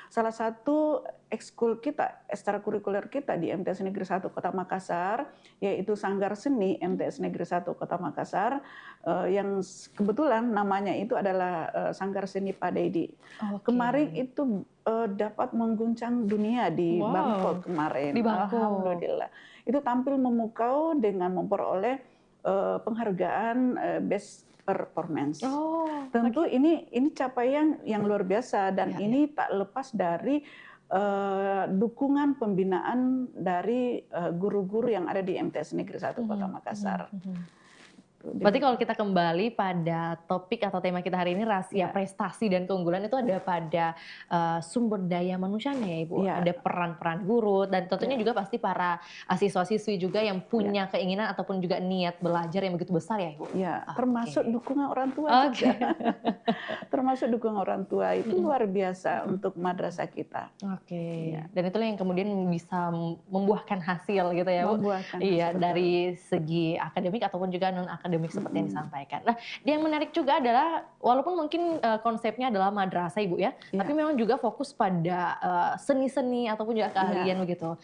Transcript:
salah satu ekskul kita, ekstrakurikuler kita di MTS Negeri 1 Kota Makassar, yaitu Sanggar Seni MTS Negeri 1 Kota Makassar, yang kebetulan namanya itu adalah Sanggar Seni Pak Dedi. Oke. Kemarin itu dapat mengguncang dunia di Wow, Bangkok kemarin. di Bangkok. Alhamdulillah. Itu tampil memukau dengan memperoleh penghargaan Best Performance. Oh, Tentu oke. ini capaian yang luar biasa dan Iya, iya. ini tak lepas dari dukungan pembinaan dari guru-guru yang ada di MTS Negeri 1 Kota Mhm, mhm, Makassar. mhm. Berarti kalau Demikian. kita kembali pada topik atau tema kita hari ini rahasia Ya, prestasi dan keunggulan itu ada pada, sumber daya manusianya ya Ibu, ya, ada peran-peran guru dan tentunya ya, juga pasti para, siswa-siswi juga yang ya. punya keinginan ataupun juga niat belajar yang begitu besar ya Ibu? Ya, termasuk Oke. dukungan orang tua Oke. juga. Termasuk dukungan orang tua itu Mhm, luar biasa mhm. untuk madrasah kita. Oke, Ya, dan itulah yang kemudian bisa membuahkan hasil gitu ya, Bu. membuahkan Iya, hasil betul. dari segi akademik ataupun juga non akademik seperti yang Mm-mm. disampaikan. Nah, yang menarik juga adalah walaupun mungkin, konsepnya adalah madrasah Ibu ya, tapi Ya, memang juga fokus pada, seni-seni ataupun juga ya, keahlian begitu.